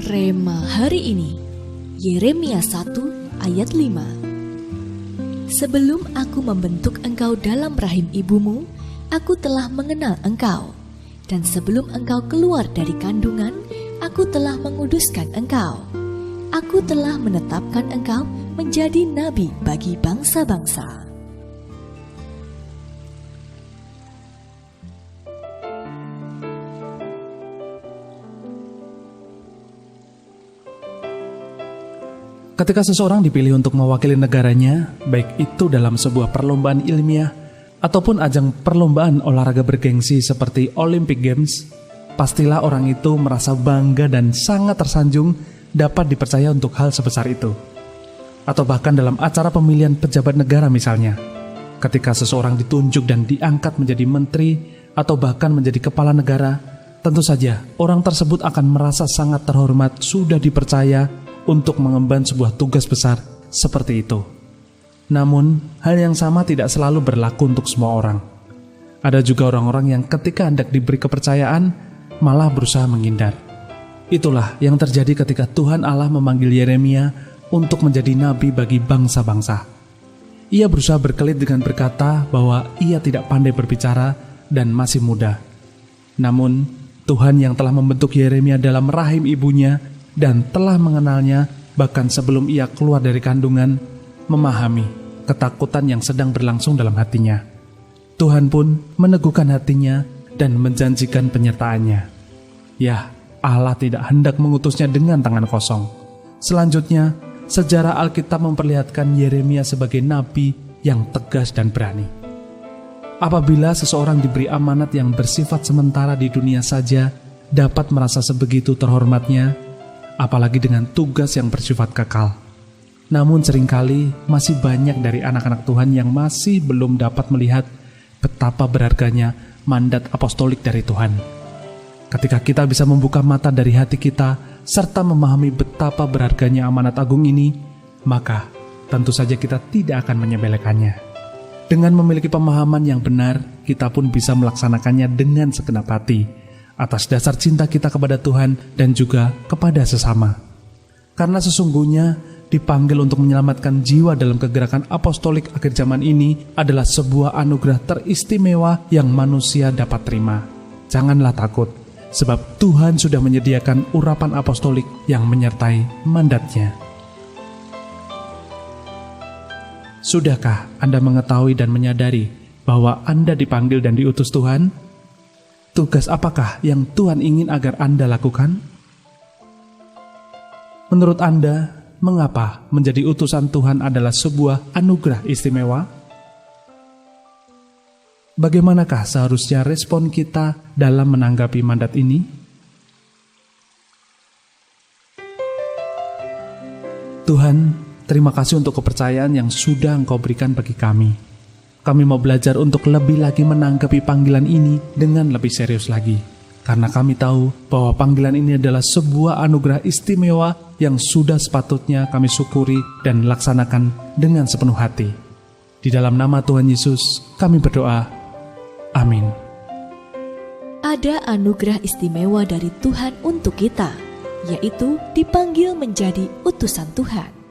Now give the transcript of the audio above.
Rema hari ini, Yeremia 1 ayat 5. Sebelum aku membentuk engkau dalam rahim ibumu, aku telah mengenal engkau. Dan sebelum engkau keluar dari kandungan, aku telah menguduskan engkau. Aku telah menetapkan engkau menjadi nabi bagi bangsa-bangsa. Ketika seseorang dipilih untuk mewakili negaranya, baik itu dalam sebuah perlombaan ilmiah ataupun ajang perlombaan olahraga bergengsi seperti Olympic Games, pastilah orang itu merasa bangga dan sangat tersanjung dapat dipercaya untuk hal sebesar itu. Atau bahkan dalam acara pemilihan pejabat negara misalnya, ketika seseorang ditunjuk dan diangkat menjadi menteri atau bahkan menjadi kepala negara, tentu saja orang tersebut akan merasa sangat terhormat sudah dipercaya untuk mengemban sebuah tugas besar seperti itu. Namun, hal yang sama tidak selalu berlaku untuk semua orang. Ada juga orang-orang yang ketika hendak diberi kepercayaan, malah berusaha menghindar. Itulah yang terjadi ketika Tuhan Allah memanggil Yeremia untuk menjadi nabi bagi bangsa-bangsa. Ia berusaha berkelit dengan berkata bahwa ia tidak pandai berbicara dan masih muda. Namun, Tuhan yang telah membentuk Yeremia dalam rahim ibunya dan telah mengenalnya bahkan sebelum ia keluar dari kandungan, memahami ketakutan yang sedang berlangsung dalam hatinya. Tuhan pun meneguhkan hatinya dan menjanjikan penyertaannya. Ya, Allah tidak hendak mengutusnya dengan tangan kosong. Selanjutnya, sejarah Alkitab memperlihatkan Yeremia sebagai nabi yang tegas dan berani. Apabila seseorang diberi amanat yang bersifat sementara di dunia saja dapat merasa sebegitu terhormatnya, apalagi dengan tugas yang bersifat kekal. Namun seringkali masih banyak dari anak-anak Tuhan yang masih belum dapat melihat betapa berharganya mandat apostolik dari Tuhan. Ketika kita bisa membuka mata dari hati kita serta memahami betapa berharganya amanat agung ini, maka tentu saja kita tidak akan menyepelekannya. Dengan memiliki pemahaman yang benar, kita pun bisa melaksanakannya dengan segenap hati atas dasar cinta kita kepada Tuhan dan juga kepada sesama. Karena sesungguhnya dipanggil untuk menyelamatkan jiwa dalam kegerakan apostolik akhir zaman ini adalah sebuah anugerah teristimewa yang manusia dapat terima. Janganlah takut, sebab Tuhan sudah menyediakan urapan apostolik yang menyertai mandatnya. Sudahkah Anda mengetahui dan menyadari bahwa Anda dipanggil dan diutus Tuhan? Tugas apakah yang Tuhan ingin agar Anda lakukan? Menurut Anda, mengapa menjadi utusan Tuhan adalah sebuah anugerah istimewa? Bagaimanakah seharusnya respon kita dalam menanggapi mandat ini? Tuhan, terima kasih untuk kepercayaan yang sudah Engkau berikan bagi kami. Kami mau belajar untuk lebih lagi menanggapi panggilan ini dengan lebih serius lagi. Karena kami tahu bahwa panggilan ini adalah sebuah anugerah istimewa yang sudah sepatutnya kami syukuri dan laksanakan dengan sepenuh hati. Di dalam nama Tuhan Yesus, kami berdoa. Amin. Ada anugerah istimewa dari Tuhan untuk kita, yaitu dipanggil menjadi utusan Tuhan.